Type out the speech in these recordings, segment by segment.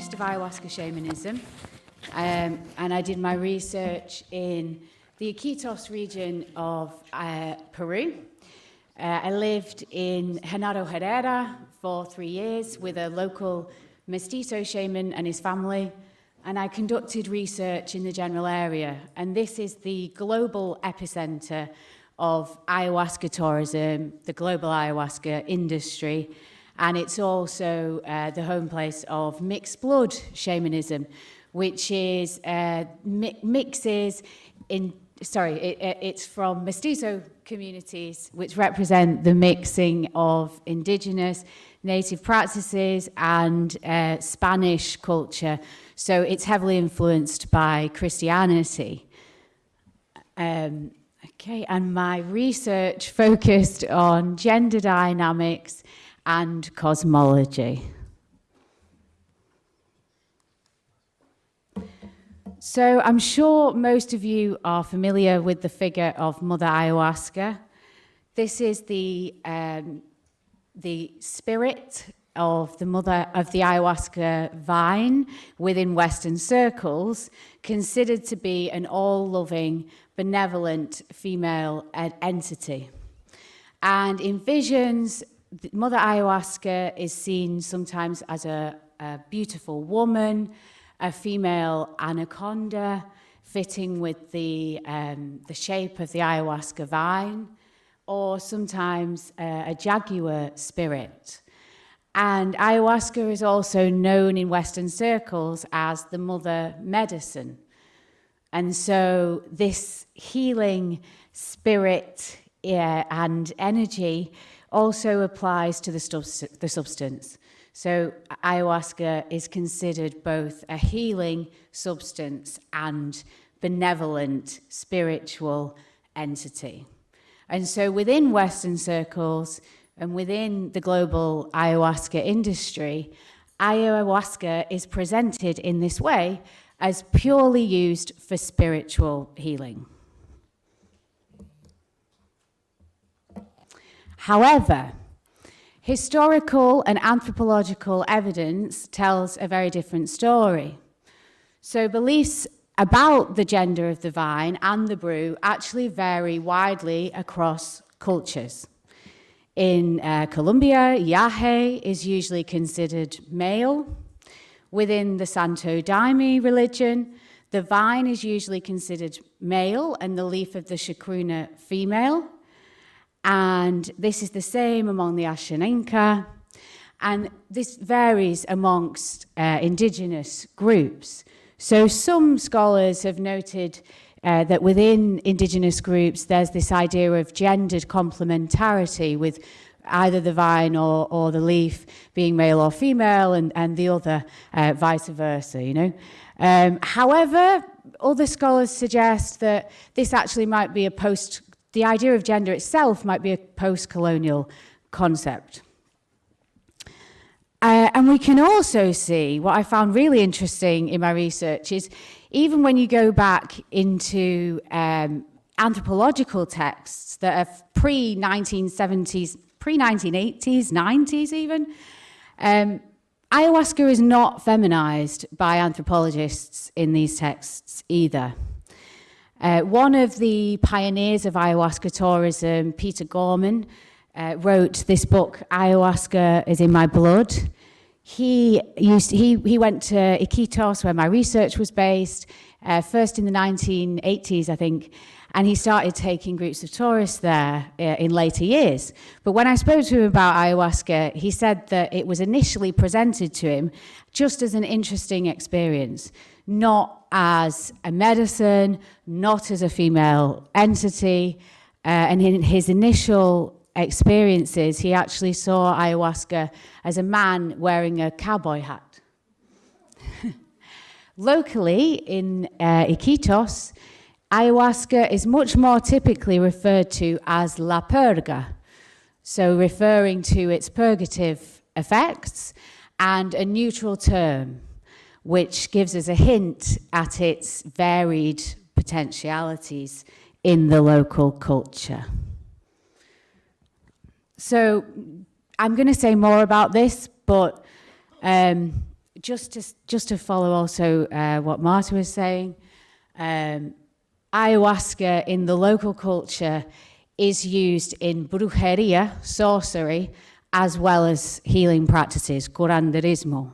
anthropologist of ayahuasca shamanism, and I did my research in the Iquitos region of Peru. I lived in Genaro Herrera for 3 years with a local mestizo shaman and his family, and I conducted research in the general area. And this is the global epicenter of ayahuasca tourism, the global ayahuasca industry, and it's also the home place of mixed blood shamanism, which is mixes in. It's from mestizo communities, which represent the mixing of indigenous, native practices and Spanish culture. So it's heavily influenced by Christianity. And my research focused on gender dynamics and cosmology. So I'm sure most of you are familiar with the figure of Mother Ayahuasca. This is the spirit of the mother of the ayahuasca vine within Western circles, considered to be an all-loving, benevolent female entity. And in visions, Mother Ayahuasca is seen sometimes as a beautiful woman, a female anaconda, fitting with the shape of the ayahuasca vine, or sometimes a jaguar spirit. And ayahuasca is also known in Western circles as the mother medicine. And so this healing spirit and energy also applies to the substance. So ayahuasca is considered both a healing substance and benevolent spiritual entity. And so within Western circles and within the global ayahuasca industry, ayahuasca is presented in this way as purely used for spiritual healing. However, historical and anthropological evidence tells a very different story. So beliefs about the gender of the vine and the brew actually vary widely across cultures. In Colombia, Yahe is usually considered male. Within the Santo Daime religion, the vine is usually considered male and the leaf of the chacruna female. And this is the same among the Ashaninka, and this varies amongst indigenous groups. So some scholars have noted that within indigenous groups there's this idea of gendered complementarity, with either the vine or the leaf being male or female, and the other vice versa, you know. However, other scholars suggest that this actually might be the idea of gender itself might be a post-colonial concept. And we can also see, what I found really interesting in my research is, even when you go back into anthropological texts that are pre-1970s, pre-1980s, 90s even, ayahuasca is not feminized by anthropologists in these texts either. One of the pioneers of ayahuasca tourism, Peter Gorman, wrote this book, Ayahuasca is in My Blood. He went to Iquitos, where my research was based, first in the 1980s, I think, and he started taking groups of tourists there in later years. But when I spoke to him about ayahuasca, he said that it was initially presented to him just as an interesting experience, not as a medicine, not as a female entity. And in his initial experiences, he actually saw ayahuasca as a man wearing a cowboy hat. Locally, in Iquitos, ayahuasca is much more typically referred to as la purga, so referring to its purgative effects, and a neutral term, which gives us a hint at its varied potentialities in the local culture. So I'm going to say more about this, but just to follow also what Marta was saying, ayahuasca in the local culture is used in brujería, sorcery, as well as healing practices, curanderismo.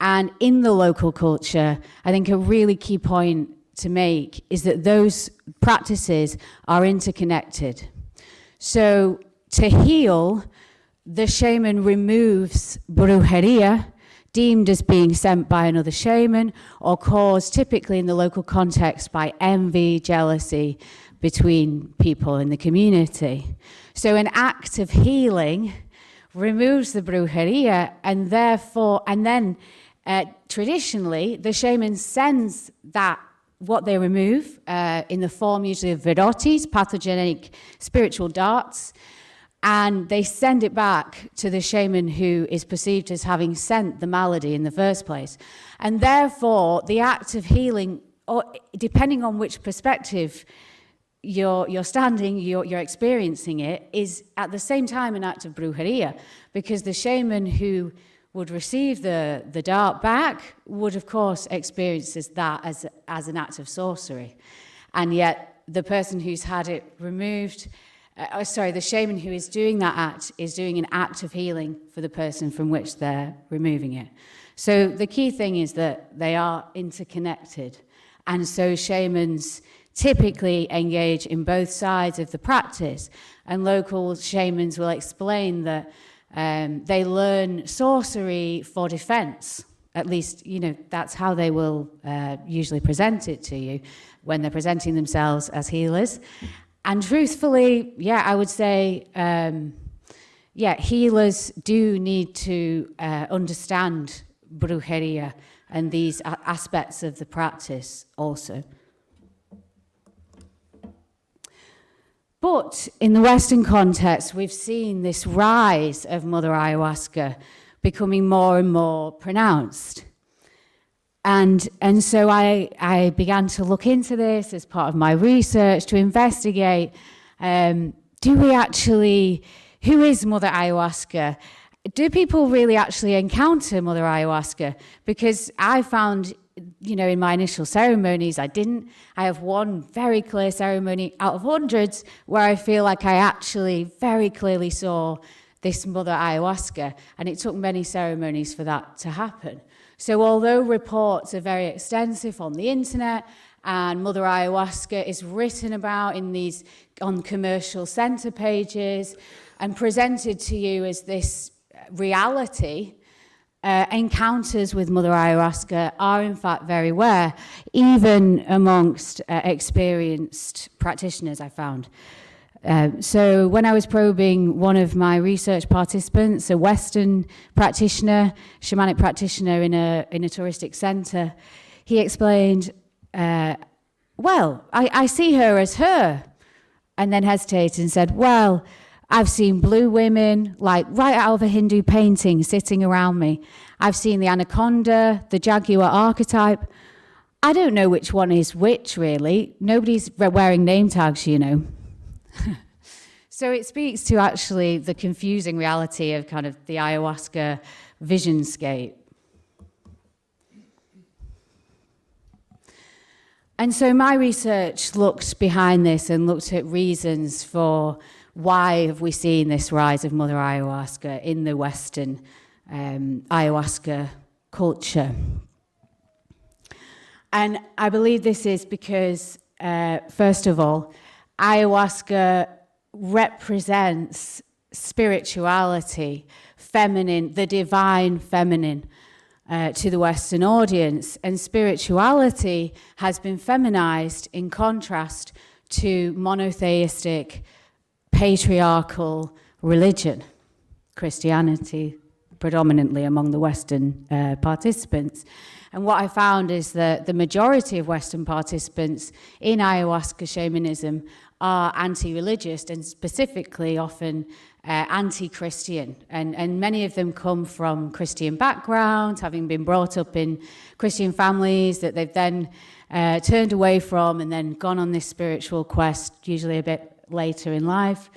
And in the local culture, I think a really key point to make is that those practices are interconnected. So to heal, the shaman removes brujería, deemed as being sent by another shaman, or caused typically in the local context by envy, jealousy between people in the community. So an act of healing removes the brujería, and then traditionally the shaman sends that what they remove in the form usually of virotes, pathogenic spiritual darts, and they send it back to the shaman who is perceived as having sent the malady in the first place. And therefore, the act of healing, or depending on which perspective you're standing, you're experiencing it, is at the same time an act of brujería, because the shaman who would receive the dart back would, of course, experience that as an act of sorcery. And yet, the person who's had it removed, the shaman who is doing that act is doing an act of healing for the person from which they're removing it. So the key thing is that they are interconnected. And so shamans typically engage in both sides of the practice. And local shamans will explain that they learn sorcery for defense. At least, that's how they will usually present it to you when they're presenting themselves as healers. And truthfully, I would say, healers do need to understand brujería and these aspects of the practice also. But in the Western context, we've seen this rise of Mother Ayahuasca becoming more and more pronounced. And so I began to look into this as part of my research to investigate, who is Mother Ayahuasca? Do people really actually encounter Mother Ayahuasca? Because I found, in my initial ceremonies, I didn't. I have one very clear ceremony out of hundreds where I feel like I actually very clearly saw this Mother Ayahuasca, and it took many ceremonies for that to happen. So although reports are very extensive on the internet, and Mother Ayahuasca is written about on commercial center pages and presented to you as this reality, encounters with Mother Ayahuasca are in fact very rare, even amongst experienced practitioners, I found. So when I was probing one of my research participants, a Western practitioner, shamanic practitioner in a touristic center, he explained, I see her as her, and then hesitated and said, I've seen blue women, like right out of a Hindu painting, sitting around me. I've seen the anaconda, the jaguar archetype. I don't know which one is which, really. Nobody's wearing name tags, So it speaks to actually the confusing reality of kind of the ayahuasca visionscape. And so my research looked behind this and looked at reasons for why have we seen this rise of Mother Ayahuasca in the Western ayahuasca culture. And I believe this is because, first of all, ayahuasca represents spirituality, feminine, the divine feminine, to the Western audience. And spirituality has been feminized in contrast to monotheistic, patriarchal religion, Christianity, predominantly among the Western participants. And what I found is that the majority of Western participants in ayahuasca shamanism are anti-religious and specifically often anti-Christian. And many of them come from Christian backgrounds, having been brought up in Christian families that they've then turned away from and then gone on this spiritual quest, usually a bit later in life.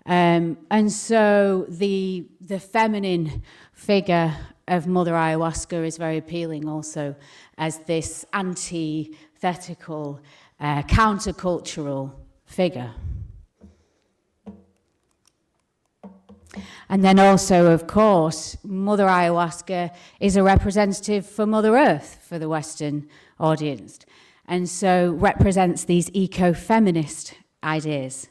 And so the feminine figure of Mother Ayahuasca is very appealing also as this antithetical, countercultural figure. And then also, of course, Mother Ayahuasca is a representative for Mother Earth for the Western audience, and so represents these eco-feminist ideas.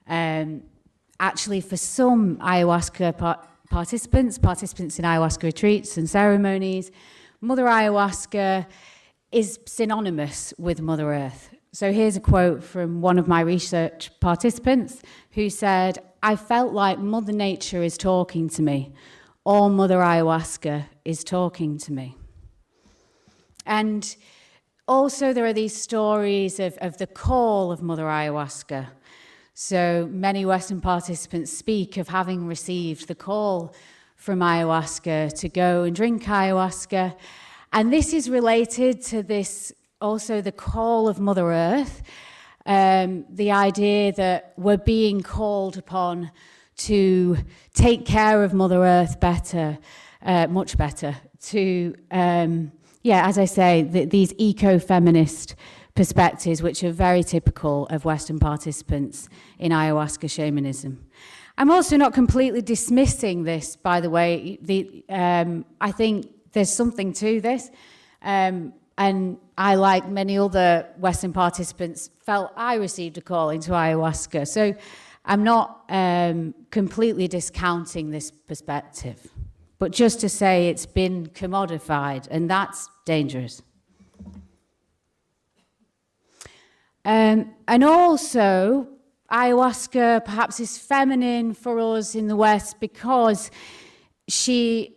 Actually, for some ayahuasca participants in ayahuasca retreats and ceremonies, Mother Ayahuasca is synonymous with Mother Earth. So here's a quote from one of my research participants who said, "I felt like Mother Nature is talking to me, or Mother Ayahuasca is talking to me." And also there are these stories of the call of Mother Ayahuasca. So many Western participants speak of having received the call from ayahuasca to go and drink ayahuasca. And this is related to this, also the call of Mother Earth, the idea that we're being called upon to take care of Mother Earth better, much better, to, as I say, these eco-feminist perspectives, which are very typical of Western participants in ayahuasca shamanism. I'm also not completely dismissing this, by the way. I think there's something to this, and I, like many other Western participants, felt I received a call into ayahuasca. So I'm not completely discounting this perspective, but just to say it's been commodified, and that's dangerous. And also, ayahuasca perhaps is feminine for us in the West because she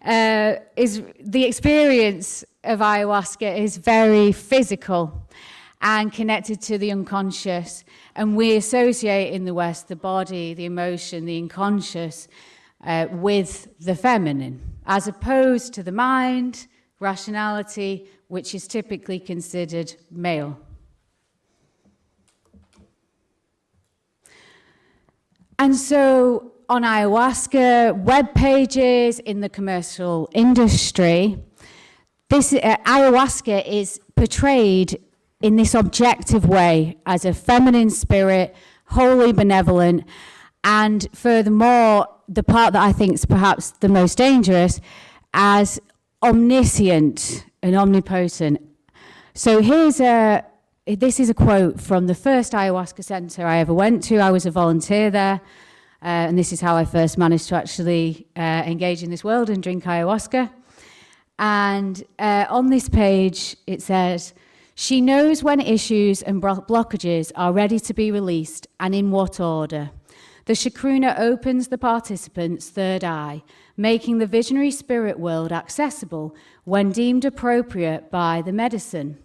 is the experience of ayahuasca is very physical and connected to the unconscious, and we associate in the West the body, the emotion, the unconscious with the feminine, as opposed to the mind, rationality, which is typically considered male. And so on ayahuasca web pages in the commercial industry, this ayahuasca is portrayed in this objective way as a feminine spirit, wholly benevolent, and furthermore, the part that I think is perhaps the most dangerous, as omniscient and omnipotent. So this is a quote from the first ayahuasca center I ever went to. I was a volunteer there, and this is how I first managed to actually engage in this world and drink ayahuasca. And on this page, it says, "She knows when issues and blockages are ready to be released and in what order. The Shakruna opens the participant's third eye, making the visionary spirit world accessible when deemed appropriate by the medicine.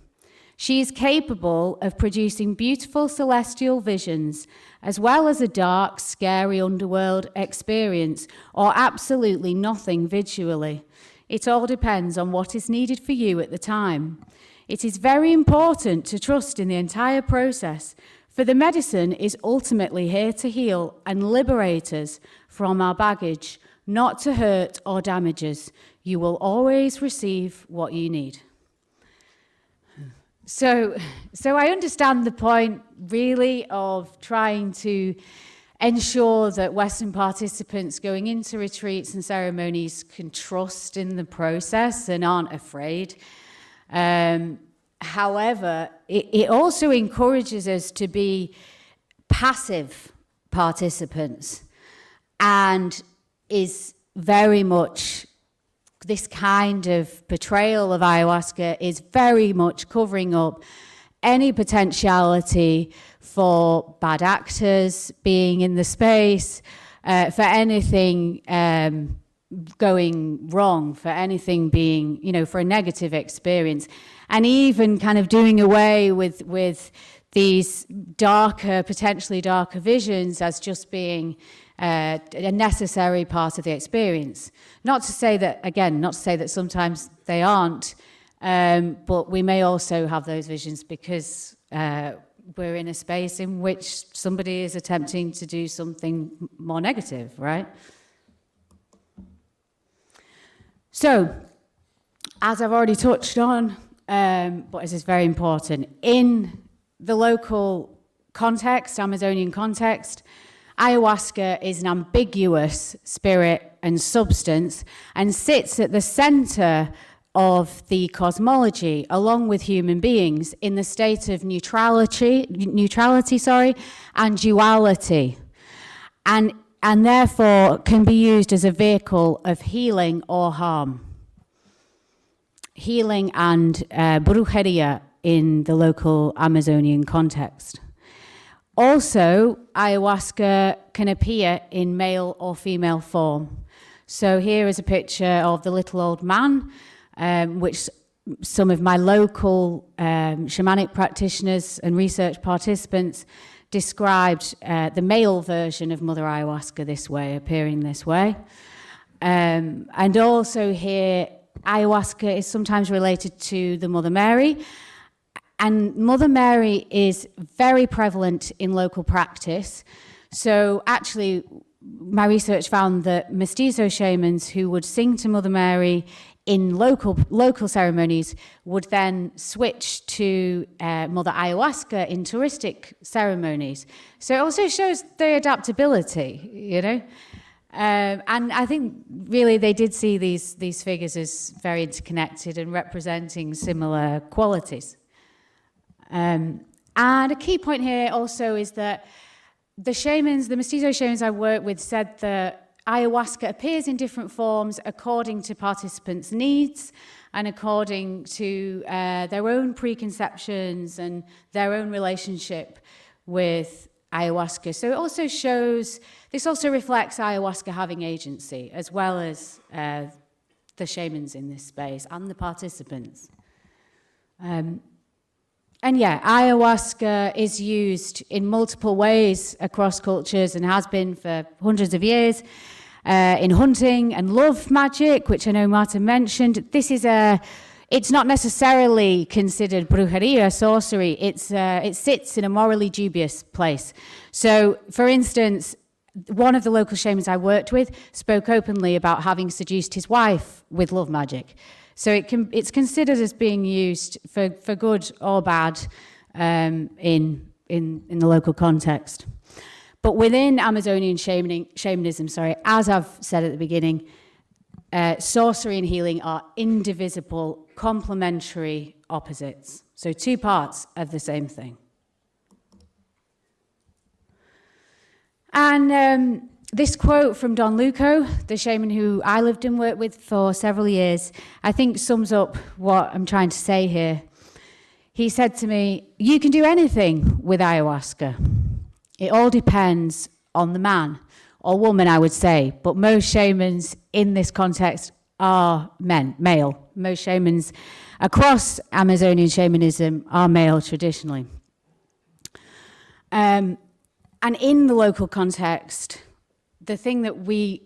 She is capable of producing beautiful celestial visions, as well as a dark, scary underworld experience, or absolutely nothing visually. It all depends on what is needed for you at the time. It is very important to trust in the entire process, for the medicine is ultimately here to heal and liberate us from our baggage, not to hurt or damage us. You will always receive what you need." So I understand the point, really, of trying to ensure that Western participants going into retreats and ceremonies can trust in the process and aren't afraid. However, it also encourages us to be passive participants, and is very much, this kind of portrayal of ayahuasca is very much covering up any potentiality for bad actors being in the space, for anything going wrong, for anything being, for a negative experience, and even kind of doing away with these potentially darker visions as just being a necessary part of the experience. Not to say that sometimes they aren't, but we may also have those visions because we're in a space in which somebody is attempting to do something more negative, right? So, as I've already touched on, but this is very important, in the local context, Amazonian context, ayahuasca is an ambiguous spirit and substance and sits at the center of the cosmology, along with human beings, in the state of neutrality, and duality, and therefore can be used as a vehicle of healing or harm. Healing and brujería in the local Amazonian context. Also, ayahuasca can appear in male or female form. So here is a picture of the little old man, which some of my local shamanic practitioners and research participants described the male version of Mother Ayahuasca this way, appearing this way. And also here, ayahuasca is sometimes related to the Mother Mary. And Mother Mary is very prevalent in local practice. So actually, my research found that mestizo shamans who would sing to Mother Mary in local ceremonies would then switch to Mother Ayahuasca in touristic ceremonies. So it also shows the adaptability, you know. And I think really they did see these figures as very interconnected and representing similar qualities. And a key point here also is that the mestizo shamans I work with said that ayahuasca appears in different forms according to participants' needs and according to their own preconceptions and their own relationship with ayahuasca. So it also this also reflects ayahuasca having agency, as well as the shamans in this space and the participants. And yeah, ayahuasca is used in multiple ways across cultures and has been for hundreds of years in hunting and love magic, which I know Marta mentioned. It's not necessarily considered brujería, sorcery. It sits in a morally dubious place. So, for instance, one of the local shamans I worked with spoke openly about having seduced his wife with love magic. So it's considered as being used for good or bad in the local context. But within Amazonian shamanism, as I've said at the beginning, sorcery and healing are indivisible, complementary opposites. So two parts of the same thing. And this quote from Don Luco, the shaman who I lived and worked with for several years, I think sums up what I'm trying to say here. He said to me, "You can do anything with ayahuasca. It all depends on the man, or woman, I would say, but most shamans in this context are male. Most shamans across Amazonian shamanism are male traditionally. And in the local context, the thing that we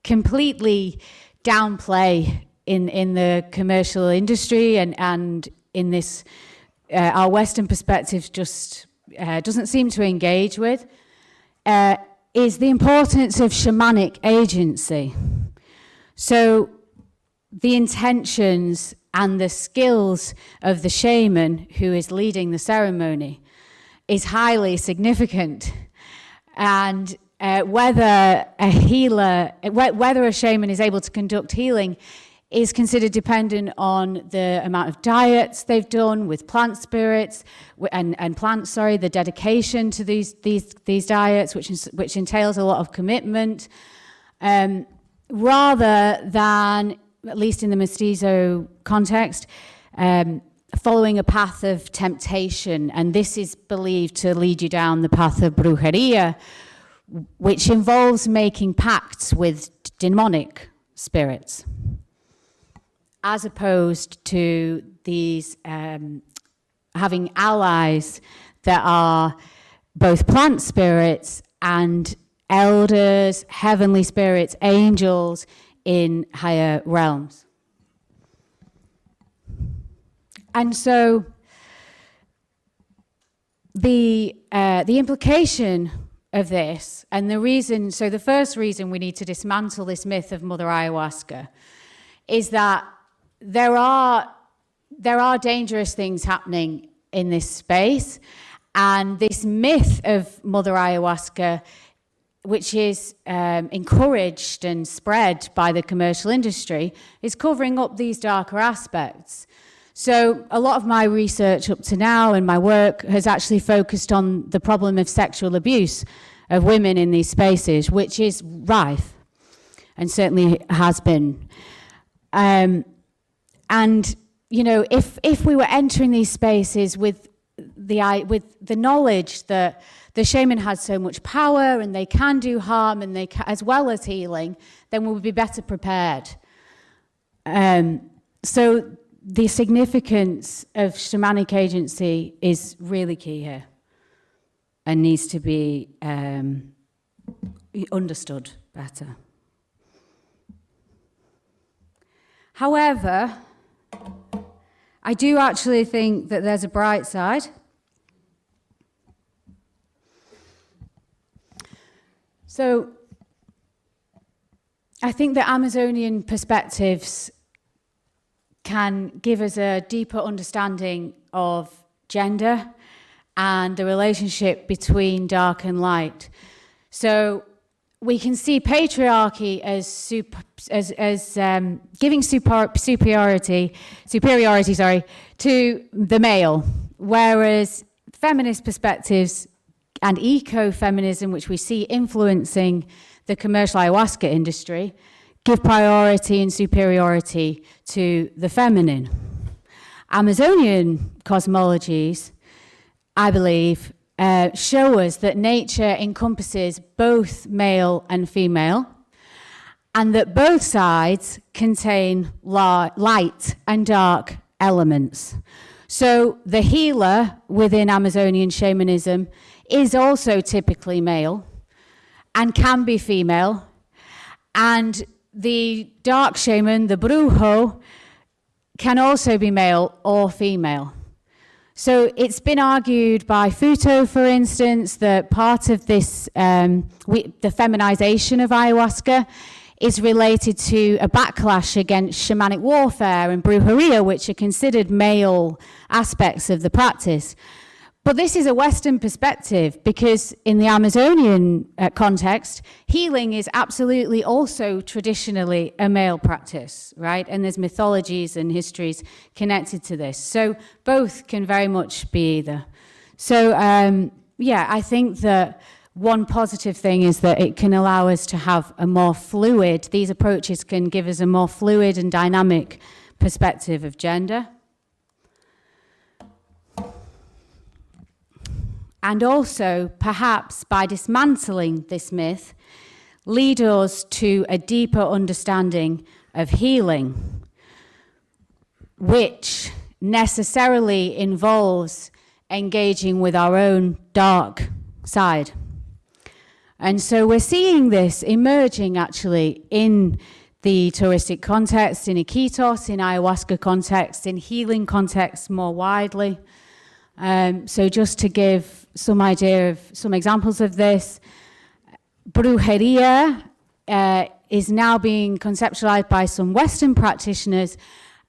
completely downplay in the commercial industry and in this, our Western perspective just doesn't seem to engage with, is the importance of shamanic agency. So the intentions and the skills of the shaman who is leading the ceremony is highly significant. And whether a shaman is able to conduct healing is considered dependent on the amount of diets they've done with plant spirits and plants, the dedication to these diets, which entails a lot of commitment, rather than, at least in the mestizo context, following a path of temptation. And this is believed to lead you down the path of brujería, which involves making pacts with demonic spirits, as opposed to these having allies that are both plant spirits and elders, heavenly spirits, angels in higher realms. And so the implication of this, and the reason, so the first reason we need to dismantle this myth of Mother Ayahuasca is that there are dangerous things happening in this space, and this myth of Mother Ayahuasca, which is encouraged and spread by the commercial industry, is covering up these darker aspects. So a lot of my research up to now and my work has actually focused on the problem of sexual abuse of women in these spaces, which is rife and certainly has been. And, you know, if we were entering these spaces with the knowledge that the shaman has so much power and they can do harm and they as well as healing, then we would be better prepared. So the significance of shamanic agency is really key here and needs to be understood better. However, I do actually think that there's a bright side. So I think the Amazonian perspectives can give us a deeper understanding of gender and the relationship between dark and light. So we can see patriarchy as giving superiority to the male, whereas feminist perspectives and ecofeminism, which we see influencing the commercial ayahuasca industry, give priority and superiority to the feminine. Amazonian cosmologies, I believe, show us that nature encompasses both male and female, and that both sides contain light and dark elements. So the healer within Amazonian shamanism is also typically male and can be female, and the dark shaman, the brujo, can also be male or female. So it's been argued by Futo, for instance, that part of this, the feminization of ayahuasca is related to a backlash against shamanic warfare and brujería, which are considered male aspects of the practice. But this is a Western perspective, because in the Amazonian context, healing is absolutely also traditionally a male practice, right? And there's mythologies and histories connected to this. So both can very much be either. So yeah, I think that one positive thing is that it can allow us to have a more fluid, these approaches can give us a more fluid and dynamic perspective of gender. And also, perhaps by dismantling this myth, lead us to a deeper understanding of healing, which necessarily involves engaging with our own dark side. And so we're seeing this emerging actually in the touristic context, in Iquitos, in ayahuasca context, in healing context more widely. So just to give some idea of some examples of this, brujería is now being conceptualized by some Western practitioners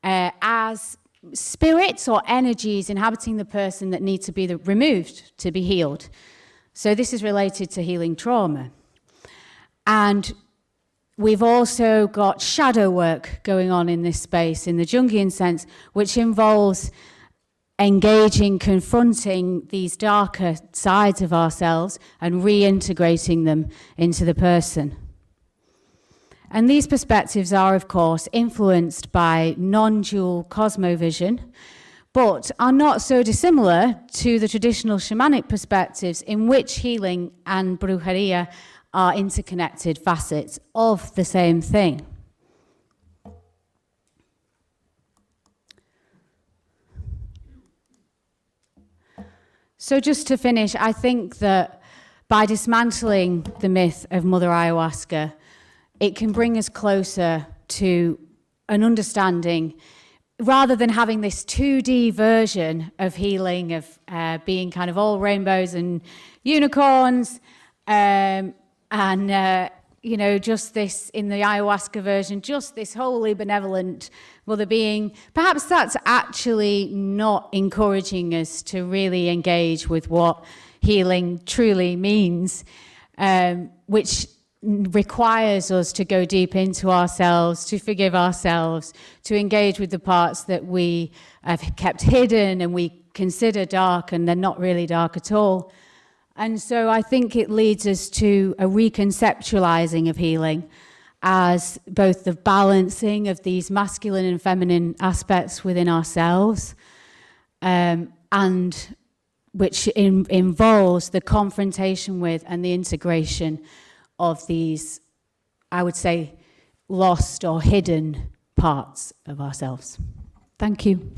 as spirits or energies inhabiting the person that need to be removed to be healed. So this is related to healing trauma. And we've also got shadow work going on in this space, in the Jungian sense, which involves engaging, confronting these darker sides of ourselves and reintegrating them into the person. And these perspectives are, of course, influenced by non-dual cosmovision, but are not so dissimilar to the traditional shamanic perspectives in which healing and brujería are interconnected facets of the same thing. So just to finish, I think that by dismantling the myth of Mother Ayahuasca, it can bring us closer to an understanding, rather than having this 2D version of healing, of being kind of all rainbows and unicorns, and you know, just this, in the ayahuasca version, just this wholly benevolent mother being, perhaps that's actually not encouraging us to really engage with what healing truly means, which requires us to go deep into ourselves, to forgive ourselves, to engage with the parts that we have kept hidden and we consider dark and they're not really dark at all. And so I think it leads us to a reconceptualizing of healing as both the balancing of these masculine and feminine aspects within ourselves, and which involves the confrontation with and the integration of these, I would say, lost or hidden parts of ourselves. Thank you.